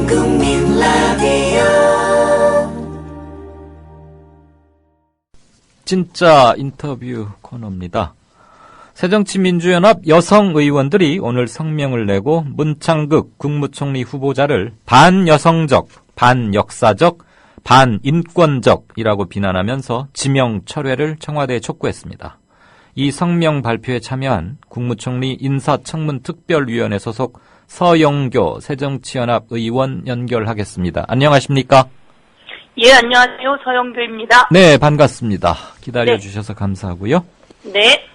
국민 라디오 진짜 인터뷰 코너입니다. 새정치민주연합 여성 의원들이 오늘 성명을 내고 문창극 국무총리 후보자를 반여성적, 반역사적, 반인권적이라고 비난하면서 지명 철회를 청와대에 촉구했습니다. 이 성명 발표에 참여한 국무총리 인사청문특별위원회 소속 서영교 새정치연합 의원 연결하겠습니다. 안녕하십니까? 예, 안녕하세요. 서영교입니다. 네, 반갑습니다. 기다려주셔서 감사하고요. 네.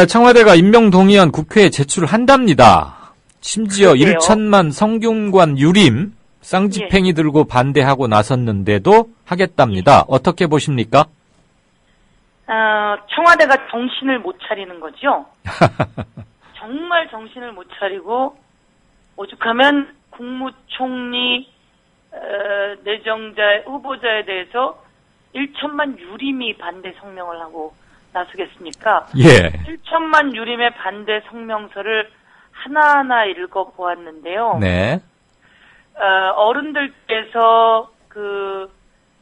청와대가 임명동의안 국회에 제출한답니다. 심지어 그러게요. 1천만 성균관 유림 쌍지팽이 들고 반대하고 나섰는데도 하겠답니다. 어떻게 보십니까? 청와대가 정신을 못 차리는 거죠. 정말 정신을 못 차리고 오죽하면 국무총리 내정자 후보자에 대해서 1천만 유림이 반대 성명을 하고 나서겠습니까? 예. 1천만 유림의 반대 성명서를 하나하나 읽어보았는데요. 네. 어른들께서 그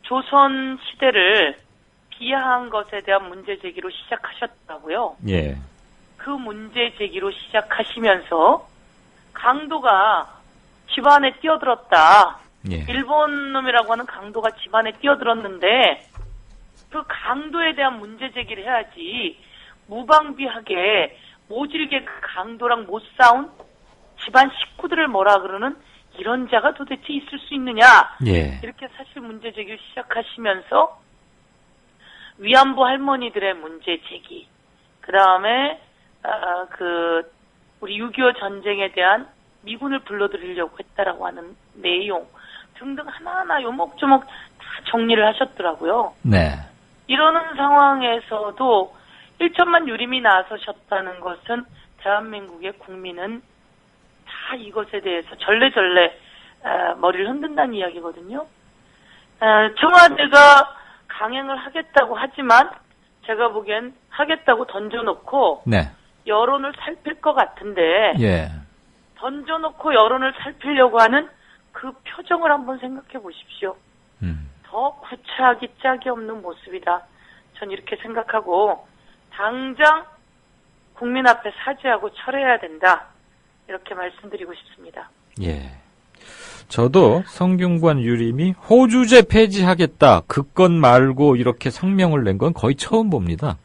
조선 시대를 비하한 것에 대한 문제 제기로 시작하셨다고요. 예. 그 문제 제기로 시작하시면서 강도가 집안에 뛰어들었다. 예. 일본 놈이라고 하는 강도가 집안에 뛰어들었는데 그 강도에 대한 문제 제기를 해야지 무방비하게 모질게 그 강도랑 못 싸운 집안 식구들을 뭐라 그러는 이런 자가 도대체 있을 수 있느냐. 예. 이렇게 사실 문제 제기를 시작하시면서 위안부 할머니들의 문제 제기, 그 다음에 우리 6.25 전쟁에 대한 미군을 불러들이려고 했다라고 하는 내용 등등 하나하나 요목조목 다 정리를 하셨더라고요. 네. 이러는 상황에서도 1천만 유림이 나서셨다는 것은 대한민국의 국민은 다 이것에 대해서 절레절레 머리를 흔든다는 이야기거든요. 청와대가 강행을 하겠다고 하지만 제가 보기엔 하겠다고 던져놓고 네. 여론을 살필 것 같은데 예. 던져놓고 여론을 살피려고 하는 그 표정을 한번 생각해 보십시오. 더 구차하기 짝이 없는 모습이다. 전 이렇게 생각하고 당장 국민 앞에 사죄하고 철회해야 된다. 이렇게 말씀드리고 싶습니다. 예. 저도 성균관 유림이 호주제 폐지하겠다. 그 건 말고 이렇게 성명을 낸 건 거의 처음 봅니다.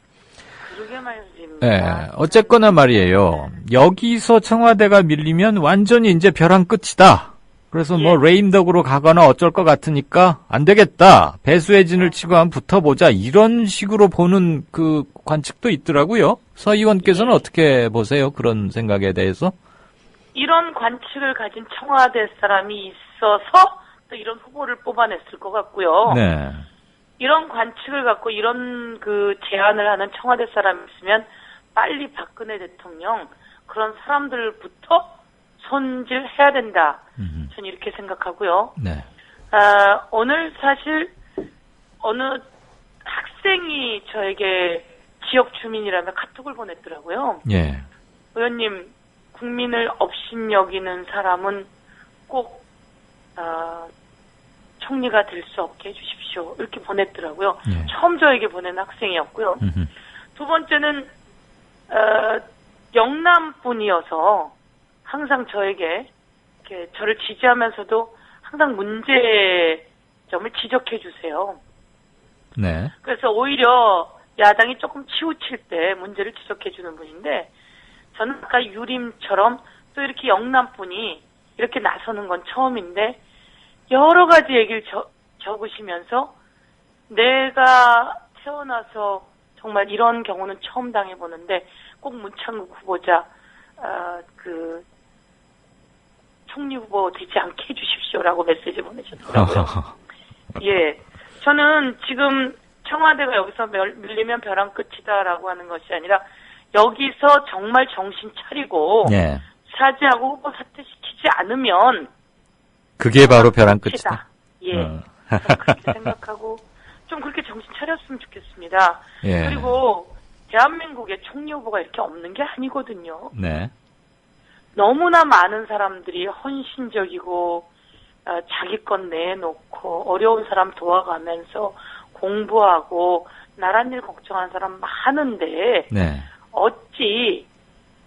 그러게 말입니다. 예. 어쨌거나 말이에요. 여기서 청와대가 밀리면 완전히 이제 벼랑 끝이다. 그래서 뭐 레임덕으로 가거나 어쩔 것 같으니까 안 되겠다. 배수의 진을 치고 한번 붙어보자. 이런 식으로 보는 그 관측도 있더라고요. 서 의원께서는 어떻게 보세요? 그런 생각에 대해서? 이런 관측을 가진 청와대 사람이 있어서 또 이런 후보를 뽑아냈을 것 같고요. 네. 이런 관측을 갖고 이런 그 제안을 하는 청와대 사람이 있으면 빨리 박근혜 대통령 그런 사람들부터 손질해야 된다. 전 이렇게 생각하고요. 네. 오늘 사실 어느 학생이 저에게 지역 주민이라며 카톡을 보냈더라고요. 예. 의원님, 국민을 업신여기는 사람은 꼭 총리가 될 수 없게 해주십시오. 이렇게 보냈더라고요. 예. 처음 저에게 보낸 학생이었고요. 두 번째는 영남 분이어서 항상 저에게 이렇게 저를 지지하면서도 항상 문제점을 지적해 주세요. 네. 그래서 오히려 야당이 조금 치우칠 때 문제를 지적해 주는 분인데 저는 아까 유림처럼 또 이렇게 영남분이 이렇게 나서는 건 처음인데 여러 가지 얘기를 적으시면서 내가 태어나서 정말 이런 경우는 처음 당해보는데 꼭 문창국 후보자 총리 후보 되지 않게 해주십시오라고 메시지 보내셨더라고요. 예, 저는 지금 청와대가 여기서 밀리면 벼랑 끝이다라고 하는 것이 아니라 여기서 정말 정신 차리고 네. 사죄하고 후보 사퇴시키지 않으면 그게 바로 벼랑 끝이다. 예, 저는 그렇게 생각하고 좀 그렇게 정신 차렸으면 좋겠습니다. 예. 그리고 대한민국에 총리 후보가 이렇게 없는 게 아니거든요. 네. 너무나 많은 사람들이 헌신적이고 자기 것 내놓고 어려운 사람 도와가면서 공부하고 나란 일 걱정하는 사람 많은데 네. 어찌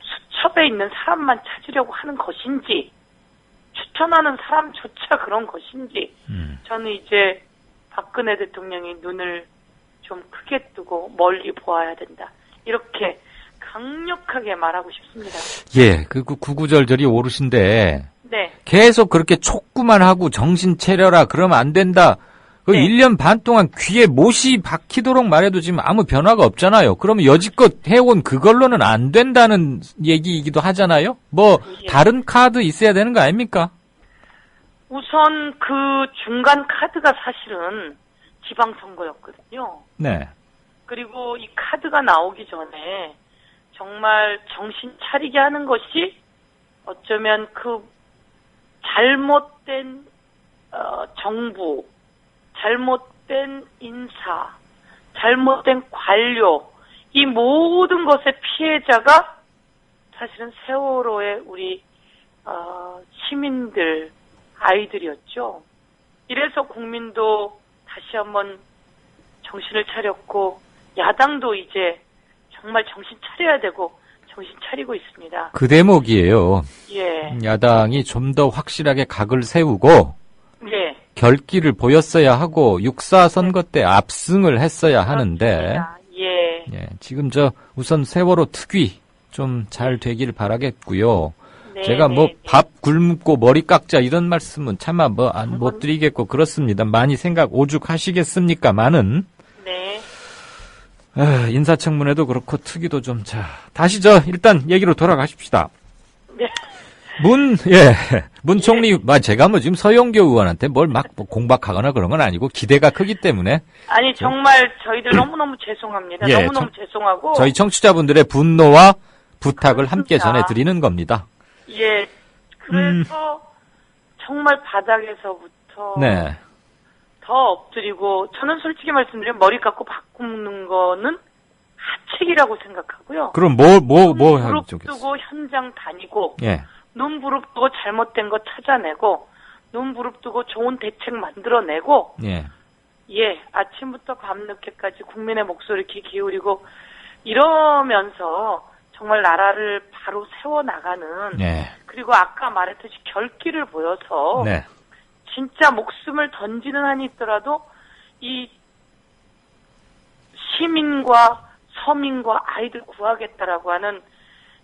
수첩에 있는 사람만 찾으려고 하는 것인지 추천하는 사람조차 그런 것인지 저는 이제 박근혜 대통령이 눈을 좀 크게 뜨고 멀리 보아야 된다. 이렇게 강력하게 말하고 싶습니다. 예, 그 구구절절이 오르신데 네. 계속 그렇게 촉구만 하고 정신 차려라 그러면 안 된다. 그 네. 1년 반 동안 귀에 못이 박히도록 말해도 지금 아무 변화가 없잖아요. 그러면 여지껏 해온 그걸로는 안 된다는 얘기이기도 하잖아요. 뭐 예. 다른 카드 있어야 되는 거 아닙니까? 우선 그 중간 카드가 사실은 지방선거였거든요. 네. 그리고 이 카드가 나오기 전에 정말 정신 차리게 하는 것이 어쩌면 그 잘못된 정부, 잘못된 인사, 잘못된 관료, 이 모든 것의 피해자가 사실은 세월호의 우리 시민들, 아이들이었죠. 이래서 국민도 다시 한번 정신을 차렸고 야당도 이제 정말 정신 차려야 되고 정신 차리고 있습니다. 그 대목이에요. 예. 야당이 좀 더 확실하게 각을 세우고 예. 결기를 보였어야 하고 6.4 선거 때 압승을 했어야 하는데 그렇습니다. 예. 예, 지금 우선 세월호 특위 좀 잘 되기를 바라겠고요. 네, 제가 네, 네. 밥 굶고 머리 깎자 이런 말씀은 차마 못 드리겠고 그렇습니다. 많이 생각 오죽하시겠습니까만은 네. 인사청문회도 그렇고 특위도 좀 다시 일단 얘기로 돌아가십시다. 네. 문 총리, 제가 지금 서영교 의원한테 뭘 공박하거나 그런 건 아니고 기대가 크기 때문에. 아니, 정말 저희들 너무너무 죄송합니다. 예, 너무너무 죄송하고. 저희 청취자분들의 분노와 부탁을 함께 그렇습니다. 전해드리는 겁니다. 예. 그래서 정말 바닥에서부터. 네. 더 엎드리고, 저는 솔직히 말씀드리면 머리 깎고 바꾸는 거는 하책이라고 생각하고요. 그럼 눈 하겠죠? 부릅뜨고 현장 다니고. 예. 눈 부릅뜨고 잘못된 거 찾아내고, 눈 부릅뜨고 좋은 대책 만들어내고, 예. 예, 아침부터 밤늦게까지 국민의 목소리 귀 기울이고, 이러면서 정말 나라를 바로 세워나가는, 예. 그리고 아까 말했듯이 결기를 보여서, 네. 진짜 목숨을 던지는 한이 있더라도, 이 시민과 서민과 아이들 구하겠다라고 하는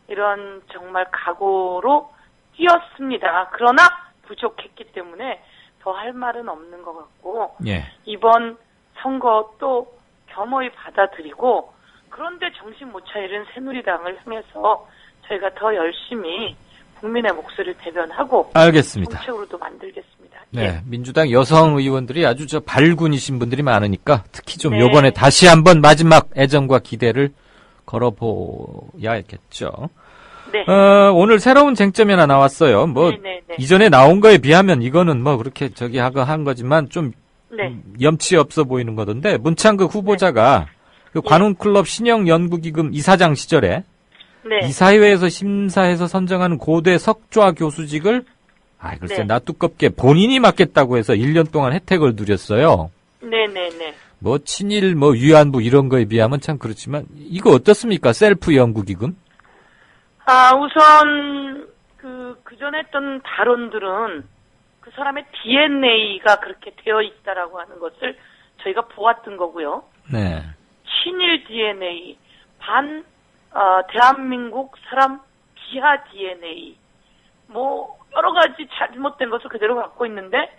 이런 정말 각오로 뛰었습니다. 그러나 부족했기 때문에 더 할 말은 없는 것 같고 예. 이번 선거 또 겸허히 받아들이고 그런데 정신 못 차리는 새누리당을 향해서 저희가 더 열심히 국민의 목소리를 대변하고 알겠습니다. 정책으로도 만들겠습니다. 네. 예. 민주당 여성 의원들이 아주 발군이신 분들이 많으니까 특히 좀 네. 요번에 다시 한번 마지막 애정과 기대를 걸어보야겠죠. 네. 오늘 새로운 쟁점이 하나 나왔어요. 네네네. 이전에 나온 거에 비하면 이거는 그렇게 한 거지만 좀 네. 염치 없어 보이는 거던데 문창극 후보자가 그 관훈클럽 신영연구기금 이사장 시절에 네. 이사회에서 심사해서 선정하는 고대 석좌 교수직을 글쎄 네. 나 두껍게 본인이 맡겠다고 해서 1년 동안 혜택을 누렸어요. 네네네. 친일 위안부 이런 거에 비하면 참 그렇지만 이거 어떻습니까? 셀프 연구기금? 우선, 그전에 했던 발언들은 그 사람의 DNA가 그렇게 되어 있다라고 하는 것을 저희가 보았던 거고요. 네. 친일 DNA, 대한민국 사람 비하 DNA, 여러 가지 잘못된 것을 그대로 갖고 있는데,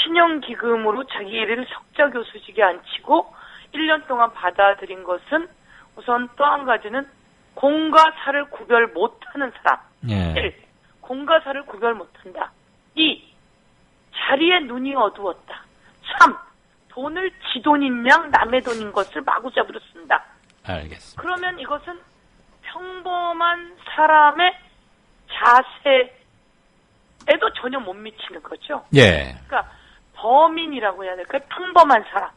신용기금으로 자기 일을 석좌 교수직에 앉히고 1년 동안 받아들인 것은 우선 또 한 가지는 공과 사를 구별 못하는 사람. 예. 1. 공과 사를 구별 못한다. 2. 자리에 눈이 어두웠다. 3. 돈을 지 돈인 양 남의 돈인 것을 마구잡이로 쓴다. 알겠습니다. 그러면 이것은 평범한 사람의 자세에도 전혀 못 미치는 거죠. 예. 그러니까 범인이라고 해야 될까요? 평범한 사람.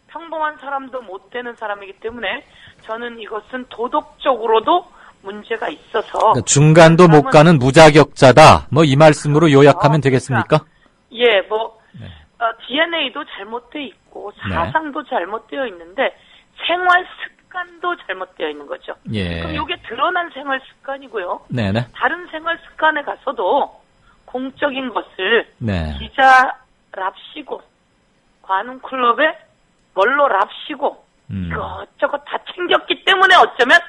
평범한 사람도 못 되는 사람이기 때문에 저는 이것은 도덕적으로도 문제가 있어서 그러니까 중간도 못 가는 무자격자다. 뭐 이 말씀으로 요약하면 되겠습니까? 예, 뭐 네. DNA도 잘못되어 있고 네. 사상도 잘못되어 있는데 생활 습관도 잘못되어 있는 거죠. 예. 그럼 이게 드러난 생활 습관이고요. 네네. 다른 생활 습관에 가서도 공적인 것을 네. 기자랍시고 관훈클럽에 원로랍시고 이것저것 다 챙겼기 때문에 어쩌면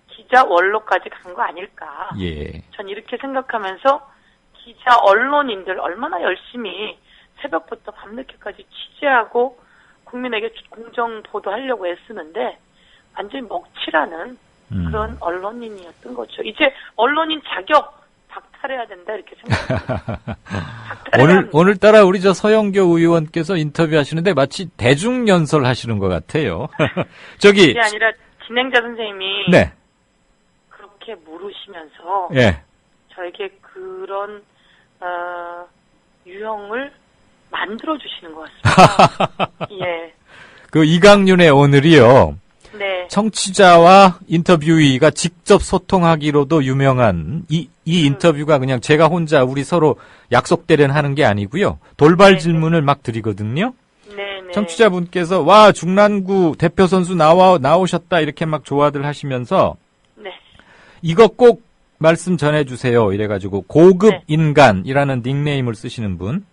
기자 원로까지 간 거 아닐까. 예. 전 이렇게 생각하면서 기자 언론인들 얼마나 열심히 새벽부터 밤늦게까지 취재하고 국민에게 공정 보도하려고 애쓰는데 완전히 먹칠하는 그런 언론인이었던 거죠. 이제 언론인 자격 박탈해야 된다 이렇게 생각합니다. 오늘따라 우리 저 서영교 의원께서 인터뷰하시는데 마치 대중연설 하시는 것 같아요. 저기. 그게 아니라 진행자 선생님이. 네. 그렇게 물으시면서. 예. 저에게 그런, 유형을 만들어주시는 것 같습니다. 예. 그 이강윤의 오늘이요. 네. 청취자와 인터뷰이가 직접 소통하기로도 유명한 이 인터뷰가 그냥 제가 혼자 우리 서로 약속대련 하는 게 아니고요. 돌발 네네. 질문을 막 드리거든요. 네네. 청취자분께서 와 중랑구 대표 선수 나오셨다 이렇게 막 좋아들 하시면서 네. 이거 꼭 말씀 전해주세요. 이래가지고 고급 네. 인간이라는 닉네임을 쓰시는 분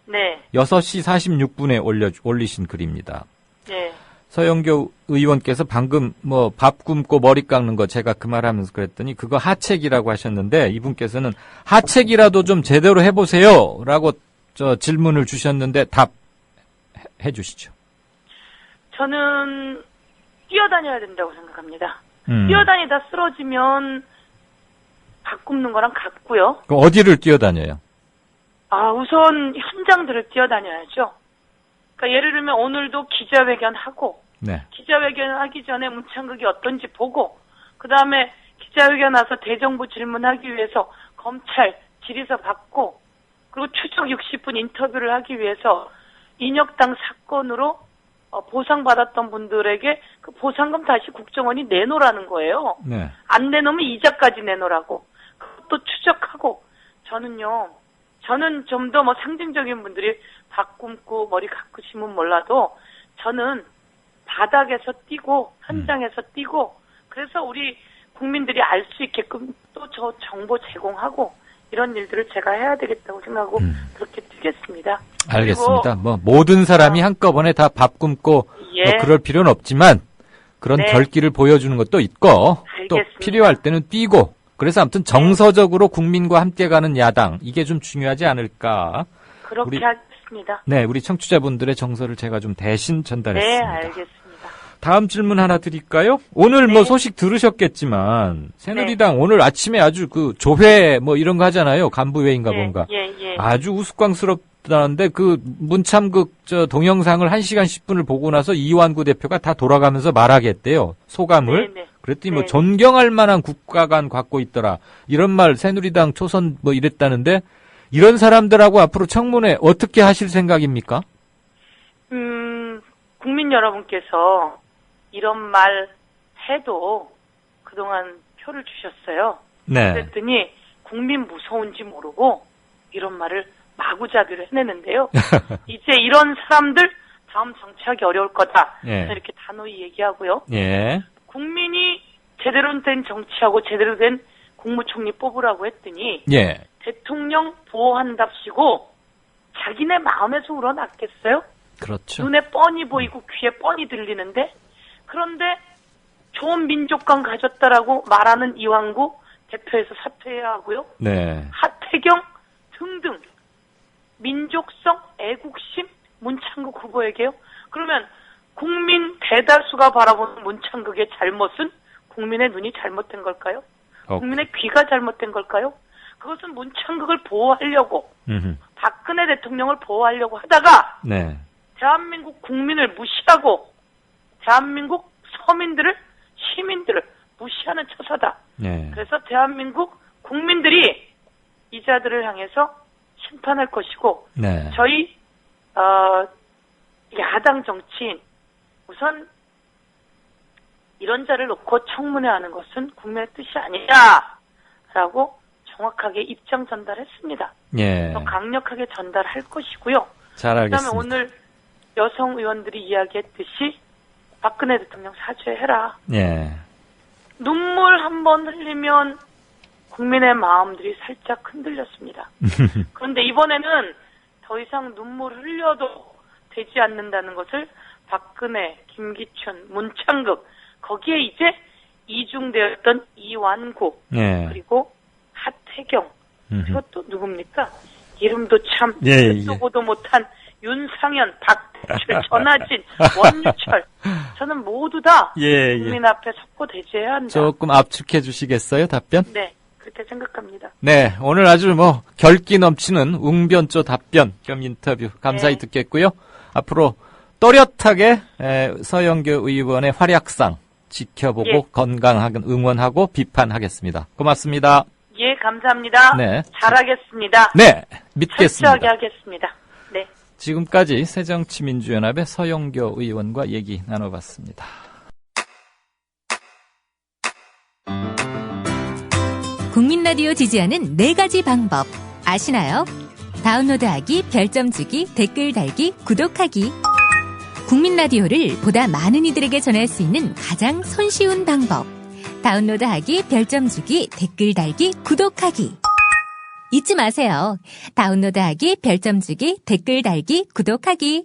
네. 6시 46분에 올리신 글입니다. 네. 서영교 의원께서 방금 뭐 밥 굶고 머리 깎는 거 제가 그 말하면서 그랬더니 그거 하책이라고 하셨는데 이분께서는 하책이라도 좀 제대로 해보세요라고 저 질문을 주셨는데 답해 주시죠. 저는 뛰어다녀야 된다고 생각합니다. 뛰어다니다 쓰러지면 밥 굶는 거랑 같고요. 그럼 어디를 뛰어다녀요? 우선 현장들을 뛰어다녀야죠. 그러니까 예를 들면 오늘도 기자회견하고 네. 기자회견 하기 전에 문창극이 어떤지 보고 그 다음에 기자회견 와서 대정부 질문하기 위해서 검찰 질의서 받고 그리고 추적 60분 인터뷰를 하기 위해서 인혁당 사건으로 보상받았던 분들에게 그 보상금 다시 국정원이 내놓으라는 거예요. 네. 안 내놓으면 이자까지 내놓으라고. 그것도 추적하고 저는 좀 더 뭐 상징적인 분들이 밥 굶고 머리 깎으시면 몰라도 저는 바닥에서 뛰고 현장에서 뛰고 그래서 우리 국민들이 알 수 있게끔 또 저 정보 제공하고 이런 일들을 제가 해야 되겠다고 생각하고 그렇게 뛰겠습니다. 알겠습니다. 뭐 모든 사람이 한꺼번에 다 밥 굶고 예. 뭐 그럴 필요는 없지만 그런 네. 결기를 보여주는 것도 있고 또 알겠습니다. 필요할 때는 뛰고 그래서 아무튼 정서적으로 국민과 함께 가는 야당 이게 좀 중요하지 않을까. 그렇게 하겠습니다. 네, 우리 청취자분들의 정서를 제가 좀 대신 전달했습니다. 네, 알겠습니다. 다음 질문 하나 드릴까요? 오늘 뭐 네. 소식 들으셨겠지만 새누리당 오늘 아침에 아주 그 조회 뭐 이런 거 하잖아요. 간부회인가 뭔가. 예. 아주 우스꽝스럽다는데 그 문참극 저 동영상을 1시간 10분을 보고 나서 이완구 대표가 다 돌아가면서 말하겠대요. 소감을. 네. 그랬더니 뭐 네. 존경할 만한 국가관 갖고 있더라. 이런 말 새누리당 초선 뭐 이랬다는데 이런 사람들하고 앞으로 청문회 어떻게 하실 생각입니까? 국민 여러분께서 이런 말 해도 그동안 표를 주셨어요. 네. 그랬더니 국민 무서운지 모르고 이런 말을 마구잡이로 해내는데요. 이제 이런 사람들 다음 정치하기 어려울 거다. 예. 이렇게 단호히 얘기하고요. 예. 국민이 제대로 된 정치하고 제대로 된 국무총리 뽑으라고 했더니 예. 대통령 보호한답시고 자기네 마음에서 우러났겠어요? 그렇죠. 눈에 뻔히 보이고 귀에 뻔히 들리는데 그런데 좋은 민족관 가졌다라고 말하는 이완구 대표에서 사퇴해야 하고요. 네. 하태경 등등 민족성, 애국심, 문창극 후보에게요. 그러면 국민 대다수가 바라보는 문창극의 잘못은 국민의 눈이 잘못된 걸까요? 국민의 귀가 잘못된 걸까요? 그것은 문창극을 보호하려고 박근혜 대통령을 보호하려고 하다가 네. 대한민국 국민을 무시하고 대한민국 서민들을 시민들을 무시하는 처사다. 네. 그래서 대한민국 국민들이 이 자들을 향해서 심판할 것이고 네. 저희 야당 정치인 우선 이런 자를 놓고 청문회하는 것은 국민의 뜻이 아니냐라고 정확하게 입장 전달했습니다. 예. 더 강력하게 전달할 것이고요. 잘 알겠습니다. 그다음에 오늘 여성 의원들이 이야기했듯이 박근혜 대통령 사죄해라. 예. 눈물 한 번 흘리면 국민의 마음들이 살짝 흔들렸습니다. 그런데 이번에는 더 이상 눈물을 흘려도 되지 않는다는 것을 박근혜, 김기춘, 문창극 거기에 이제 이중되었던 이완구 예. 그리고 하태경 이것도 누굽니까? 이름도 참 예, 듣도 보도 못한 윤상현, 박대출, 전하진, 원유철 저는 모두 다 예, 국민 앞에 석고대죄해야 한다. 조금 압축해 주시겠어요, 답변? 네, 그렇게 생각합니다. 네, 오늘 아주 결기 넘치는 웅변조 답변 겸 인터뷰 감사히 네. 듣겠고요. 앞으로 또렷하게 서영교 의원의 활약상 지켜보고 예. 건강하게 응원하고 비판하겠습니다. 고맙습니다. 예, 감사합니다. 네. 잘하겠습니다. 네, 믿겠습니다. 철저하게 하겠습니다. 네. 지금까지 새정치민주연합의 서영교 의원과 얘기 나눠봤습니다. 국민 라디오 지지하는 4가지 방법 아시나요? 다운로드하기, 별점 주기, 댓글 달기, 구독하기. 국민 라디오를 보다 많은 이들에게 전할 수 있는 가장 손쉬운 방법. 다운로드하기, 별점 주기, 댓글 달기, 구독하기. 잊지 마세요. 다운로드하기, 별점 주기, 댓글 달기, 구독하기.